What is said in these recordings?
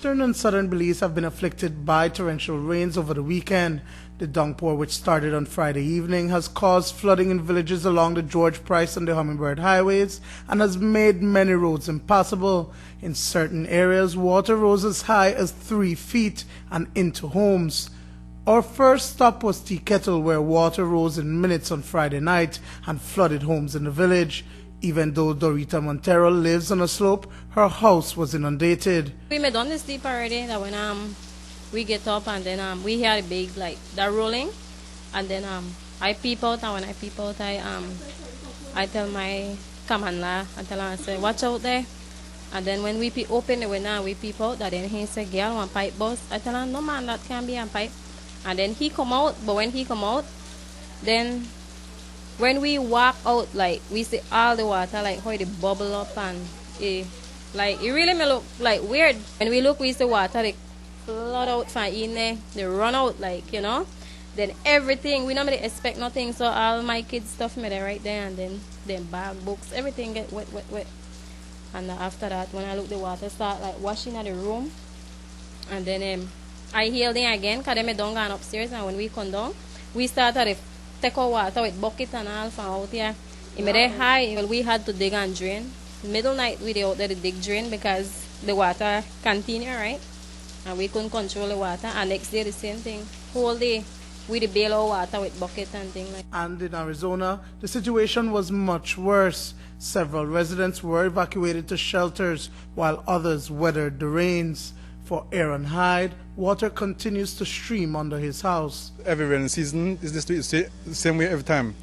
Eastern and southern Belize have been afflicted by torrential rains over the weekend. The downpour, which started on Friday evening, has caused flooding in villages along the George Price and the Hummingbird highways and has made many roads impassable. In certain areas, water rose as high as 3 feet and into homes. Our first stop was Tea Kettle, where water rose in minutes on Friday night and flooded homes in the village. Even though Dorita Montero lives on a slope, her house was inundated. We made on the sleep already that when we get up and then we hear a big like that rolling, and then I peep out, and when I peep out I tell my commander, I tell her, I say, watch out there. And then when we open the window, we peep out, that then he say, girl, one pipe bust. I tell her, no man, that can't be a pipe. And then he come out, but when he come out, then when we walk out, like, we see all the water, like, how it bubble up, and it really may look, like, weird. When we look, we see water, they flood out from in there, they run out, like, you know. Then everything, we normally expect nothing, so all my kids' stuff made it right there, and then their bag, books, everything get wet. And after that, when I look, the water start, like, washing at the room. And then I heal them again, because they don't go upstairs, and when we come down, we start at the take our water with bucket and all from out here. It made it high. Well, we had to dig and drain. Middle night we out there to dig drain because the water continue, right? And we couldn't control the water. And next day the same thing. Whole day we bail our water with bucket and things like that. And in Arizona, the situation was much worse. Several residents were evacuated to shelters while others weathered the rains. For Aaron Hyde, water continues to stream under his house. Every rainy season is the same way every time.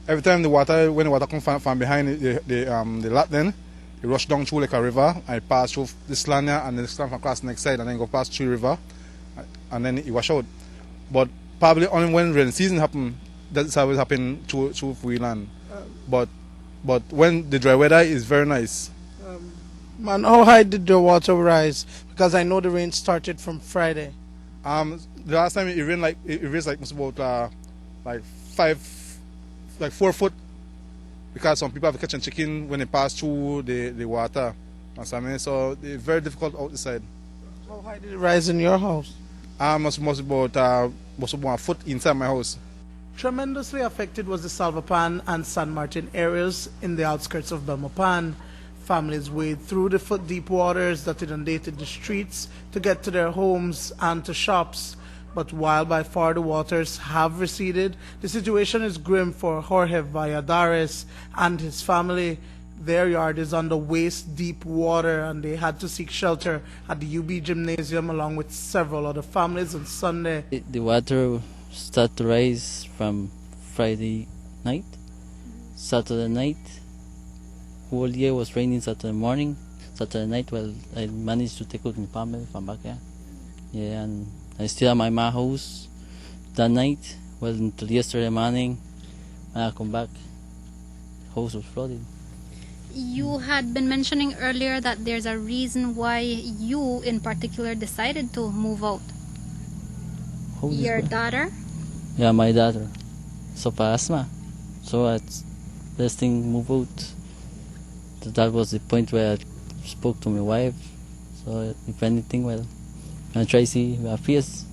Every time the water, when the water comes from behind the lot, then it rush down through like a river, and it pass through this land here, and then stand across the next side, and then go past through the river, and then it wash out. But probably only when rainy season happen, that's how it happen through free land. But when the dry weather is very nice. Man, how high did the water rise? Because I know the rain started from Friday. The last time it rained it raised like about 4 foot, because some people have catching chicken when they pass through the water. So it's very difficult outside. How high did it rise in your house? Must about a foot inside my house. Tremendously affected was the Salvapan and San Martin areas in the outskirts of Belmopan. Families wade through the foot-deep waters that inundated the streets to get to their homes and to shops. But while by far the waters have receded, the situation is grim for Jorge Valladares and his family. Their yard is under waist-deep water, and they had to seek shelter at the UB Gymnasium along with several other families on Sunday. The water started to rise from Friday night, Saturday night. Whole year was raining Saturday morning. Saturday night, well, I managed to take out my family from back here. Yeah, and I still at my mom's house that night. Well, until yesterday morning, when I come back, house was flooded. You had been mentioning earlier that there's a reason why you, in particular, decided to move out. Your daughter? Yeah, my daughter. So asthma. So it's best thing move out. That was the point where I spoke to my wife. So if anything, well, I try to see we are fierce.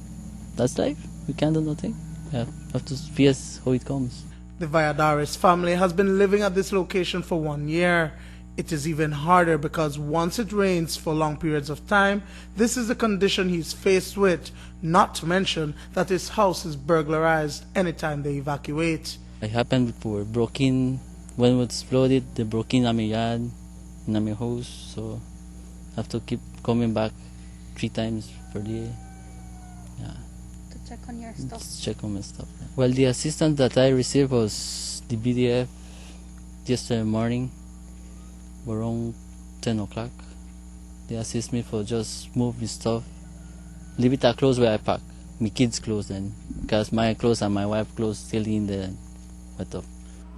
That's life. We can't do nothing. We have to face how it comes. The Valladares family has been living at this location for 1 year. It is even harder because once it rains for long periods of time, this is the condition he's faced with, not to mention that his house is burglarized anytime they evacuate. It happened before, broke in. When it was flooded, they broke in my yard, in my house, so I have to keep coming back 3 times per day. Yeah. To check on your stuff. To check on my stuff. Yeah. Well, the assistance that I received was the BDF yesterday morning, around 10 o'clock. They assist me for just move my stuff, leave it at clothes where I pack. My kids' clothes then, because my clothes and my wife's clothes still in the wet up.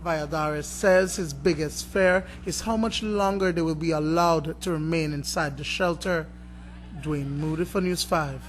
Valladares says his biggest fear is how much longer they will be allowed to remain inside the shelter. Duane Moody for News 5.